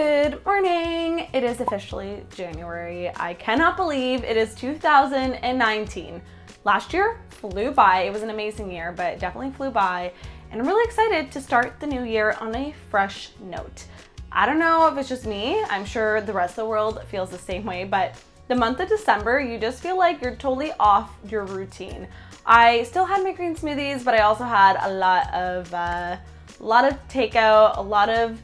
Good morning. It is officially January. I cannot believe it is 2019. Last year flew by. It was an amazing year, but it definitely flew by. And I'm really excited to start the new year on a fresh note. I don't know if it's just me. I'm sure the rest of the world feels the same way, but the month of December, you just feel like you're totally off your routine. I still had my green smoothies, but I also had a lot of takeout, a lot of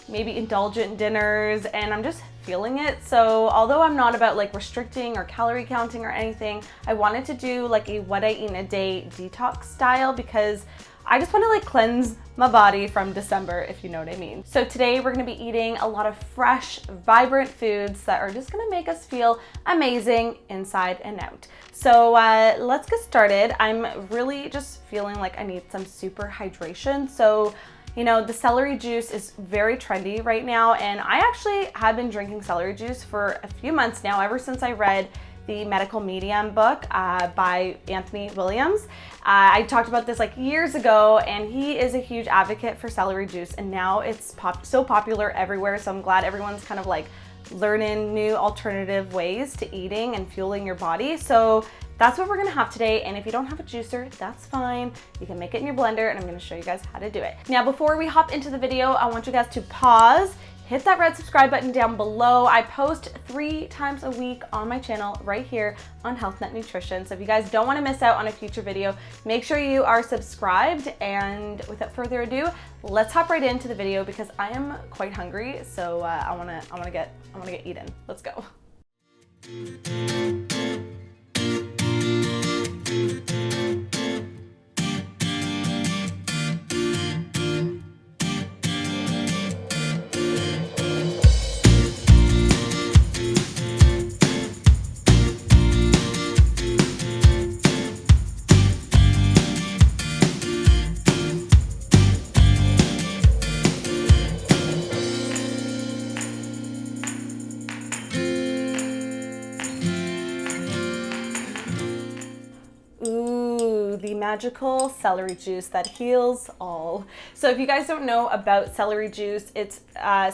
maybe indulgent dinners, and I'm just feeling it. So although I'm not about like restricting or calorie counting or anything, I wanted to do like a what I eat in a day detox style because I just want to like cleanse my body from December, if you know what I mean. So today we're going to be eating a lot of fresh, vibrant foods that are just going to make us feel amazing inside and out. So let's get started. I'm really just feeling like I need some super hydration. So you know, the celery juice is very trendy right now, and I actually have been drinking celery juice for a few months now, ever since I read the Medical Medium book by Anthony Williams. I talked about this like years ago, and he is a huge advocate for celery juice, and now it's so popular everywhere, so I'm glad everyone's kind of like learning new alternative ways to eating and fueling your body. So that's what we're gonna have today, and if you don't have a juicer, that's fine. You can make it in your blender, and I'm gonna show you guys how to do it. Now, before we hop into the video, I want you guys to pause, hit that red subscribe button down below. I post 3 times a week on my channel right here on HealthNet Nutrition. So if you guys don't wanna miss out on a future video, make sure you are subscribed, and without further ado, let's hop right into the video because I am quite hungry, so I wanna get eating. Let's go. The magical celery juice that heals all. So if you guys don't know about celery juice, it's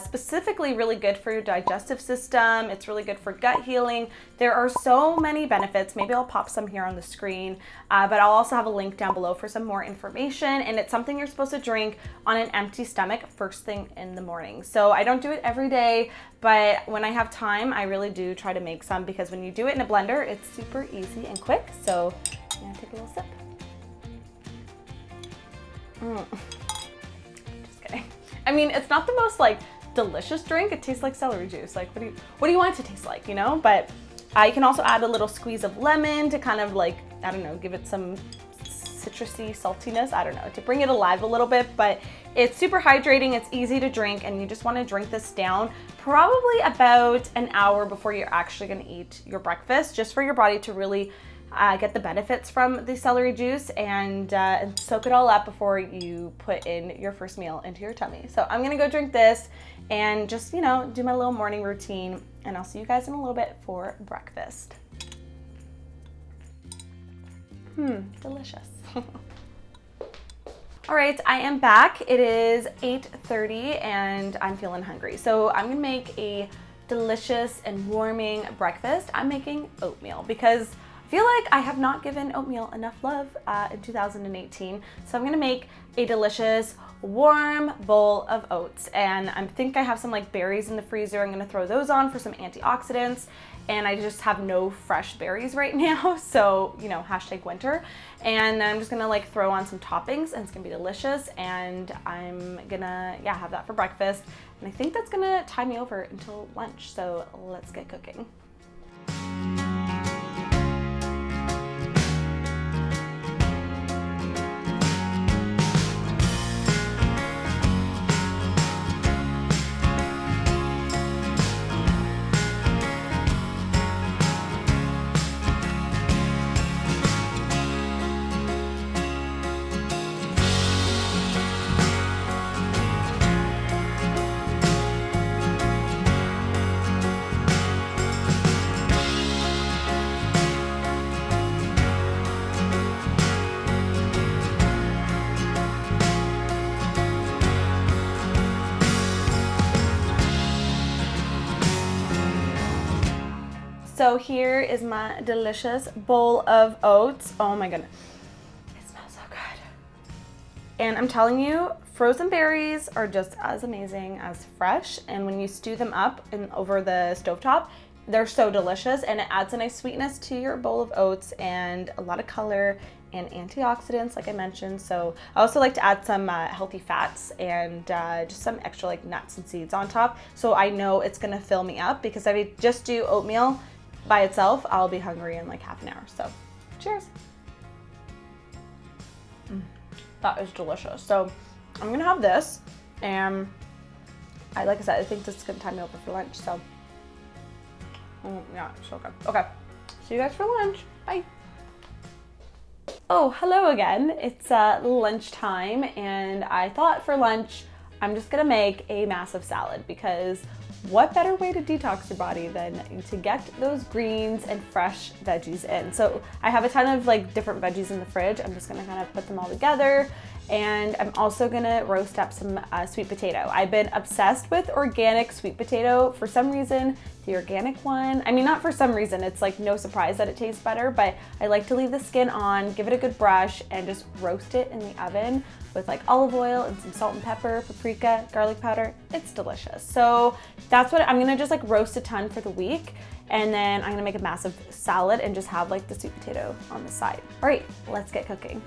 specifically really good for your digestive system. It's really good for gut healing. There are so many benefits. Maybe I'll pop some here on the screen, but I'll also have a link down below for some more information. And it's something you're supposed to drink on an empty stomach first thing in the morning. So I don't do it every day, but when I have time, I really do try to make some because when you do it in a blender, it's super easy and quick. So I'm gonna take a little sip. Just kidding. I mean, it's not the most like delicious drink. It tastes like celery juice. Like, what do you want it to taste like, you know? But I can also add a little squeeze of lemon to kind of like, I don't know, give it some citrusy saltiness. I don't know, to bring it alive a little bit. But it's super hydrating. It's easy to drink, and you just want to drink this down probably about an hour before you're actually going to eat your breakfast, just for your body to really get the benefits from the celery juice and soak it all up before you put in your first meal into your tummy. So I'm gonna go drink this and just, you know, do my little morning routine, and I'll see you guys in a little bit for breakfast. Delicious. All right, I am back. It is 8:30 and I'm feeling hungry. So I'm gonna make a delicious and warming breakfast. I'm making oatmeal because I feel like I have not given oatmeal enough love in 2018. So I'm gonna make a delicious warm bowl of oats, and I think I have some like berries in the freezer. I'm gonna throw those on for some antioxidants, and I just have no fresh berries right now, so you know, #winter. And I'm just gonna like throw on some toppings, and it's gonna be delicious, and I'm gonna have that for breakfast, and I think that's gonna tie me over until lunch. So let's get cooking. So here is my delicious bowl of oats. Oh my goodness, it smells so good. And I'm telling you, frozen berries are just as amazing as fresh. And when you stew them up over the stovetop, they're so delicious, and it adds a nice sweetness to your bowl of oats and a lot of color and antioxidants, like I mentioned. So I also like to add some healthy fats and just some extra like nuts and seeds on top. So I know it's gonna fill me up, because if I just do oatmeal by itself, I'll be hungry in like half an hour. So cheers. That is delicious. So I'm gonna have this, and like I said, I think this is gonna time me over for lunch. So yeah, so good. Okay, see you guys for lunch. Bye. Oh, hello again. It's lunchtime, and I thought for lunch I'm just gonna make a massive salad, because what better way to detox your body than to get those greens and fresh veggies in. So I have a ton of like different veggies in the fridge. I'm just gonna kind of put them all together. And I'm also gonna roast up some sweet potato. I've been obsessed with organic sweet potato. For some reason, the organic one, I mean, not for some reason, it's like no surprise that it tastes better, but I like to leave the skin on, give it a good brush, and just roast it in the oven with like olive oil and some salt and pepper, paprika, garlic powder. It's delicious. So that's what I'm gonna just like roast a ton for the week. And then I'm gonna make a massive salad and just have like the sweet potato on the side. All right, let's get cooking.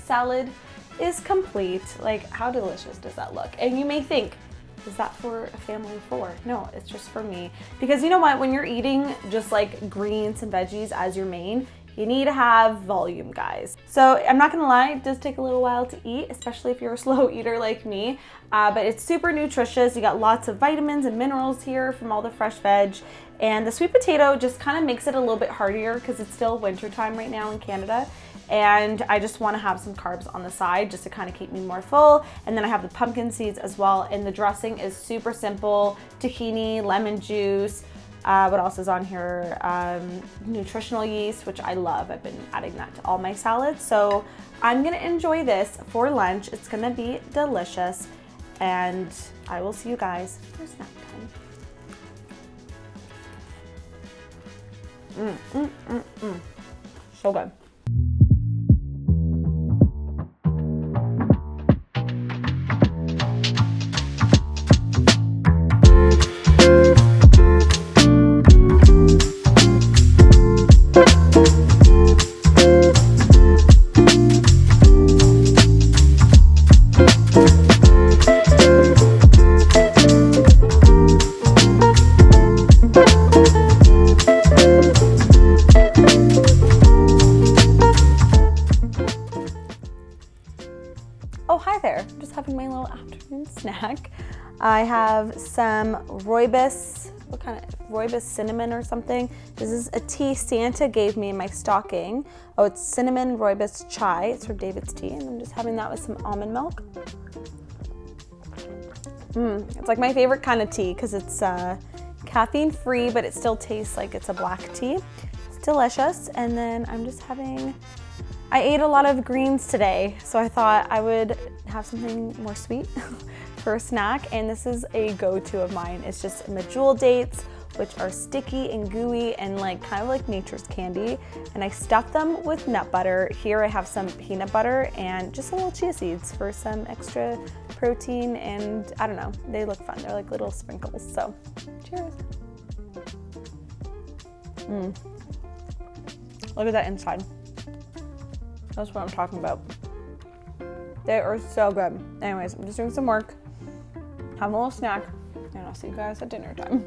Salad is complete. Like, how delicious does that look? And you may think, is that for a family of 4? No, it's just for me. Because you know what, when you're eating just like greens and veggies as your main, you need to have volume, guys. So I'm not gonna lie, it does take a little while to eat, especially if you're a slow eater like me, but it's super nutritious. You got lots of vitamins and minerals here from all the fresh veg. And the sweet potato just kind of makes it a little bit heartier, because it's still winter time right now in Canada. And I just want to have some carbs on the side just to kind of keep me more full. And then I have the pumpkin seeds as well. And the dressing is super simple: tahini, lemon juice. What else is on here? Nutritional yeast, which I love. I've been adding that to all my salads. So I'm gonna enjoy this for lunch. It's gonna be delicious. And I will see you guys for snack time. So good. Oh, hi there. Just having my little afternoon snack. I have some rooibos, what kind of, rooibos cinnamon or something. This is a tea Santa gave me in my stocking. Oh, it's cinnamon rooibos chai. It's from David's Tea, and I'm just having that with some almond milk. It's like my favorite kind of tea, because it's caffeine free, but it still tastes like it's a black tea. It's delicious. And then I'm just having, I ate a lot of greens today, so I thought I would have something more sweet for a snack, and this is a go-to of mine. It's just medjool dates, which are sticky and gooey and like kind of like nature's candy, and I stuff them with nut butter. Here I have some peanut butter and just a little chia seeds for some extra protein, and I don't know, they look fun. They're like little sprinkles, so cheers. Look at that inside. That's what I'm talking about. They are so good. Anyways, I'm just doing some work, have a little snack, and I'll see you guys at dinner time.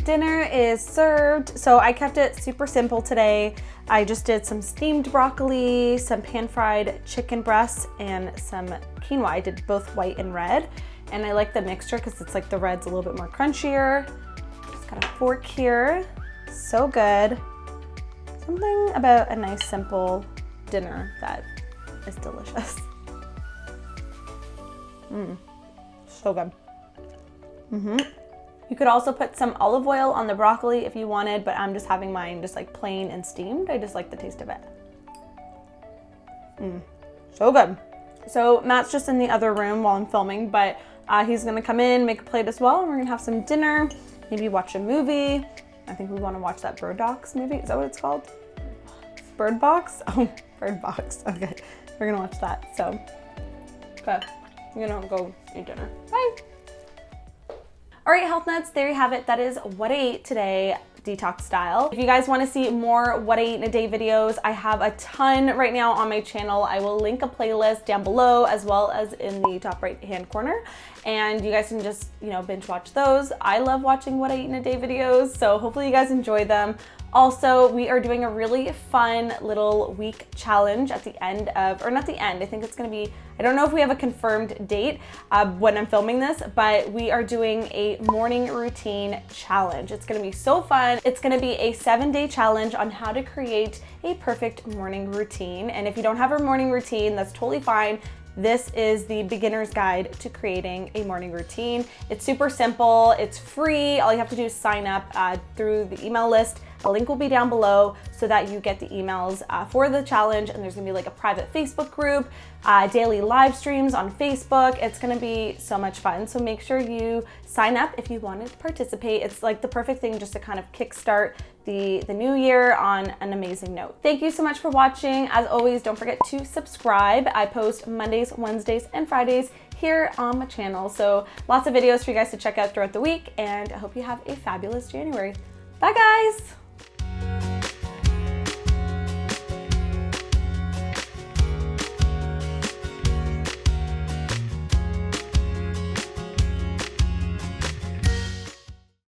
Dinner is served. So I kept it super simple today. I just did some steamed broccoli, some pan-fried chicken breasts, and some quinoa. I did both white and red. And I like the mixture because it's like the red's a little bit more crunchier. Just got a fork here. So good. Something about a nice simple dinner that is delicious. So good. You could also put some olive oil on the broccoli if you wanted, but I'm just having mine just like plain and steamed. I just like the taste of it. So good. So Matt's just in the other room while I'm filming, but he's gonna come in, make a plate as well, and we're gonna have some dinner, maybe watch a movie. I think we wanna watch that Detox movie. Is that what it's called? Bird Box? Oh, Bird Box. Okay, we're gonna watch that. So, okay, I'm gonna go eat dinner. Bye. All right, health nuts, there you have it. That is what I ate today, detox style. If you guys want to see more what I eat in a day videos, I have a ton right now on my channel. I will link a playlist down below as well as in the top right hand corner. And you guys can just, binge watch those. I love watching what I eat in a day videos, so hopefully you guys enjoy them. Also, we are doing a really fun little week challenge at the end of, or not the end, I think it's gonna be, I don't know if we have a confirmed date when I'm filming this, but we are doing a morning routine challenge. It's gonna be so fun. It's gonna be a 7-day challenge on how to create a perfect morning routine. And if you don't have a morning routine, that's totally fine. This is the beginner's guide to creating a morning routine. It's super simple, it's free. All you have to do is sign up through the email list. The link will be down below so that you get the emails for the challenge, and there's gonna be like a private Facebook group, daily live streams on Facebook. It's gonna be so much fun. So make sure you sign up if you want to participate. It's like the perfect thing just to kind of kickstart the new year on an amazing note. Thank you so much for watching. As always, don't forget to subscribe. I post Mondays, Wednesdays, and Fridays here on my channel. So lots of videos for you guys to check out throughout the week, and I hope you have a fabulous January. Bye guys.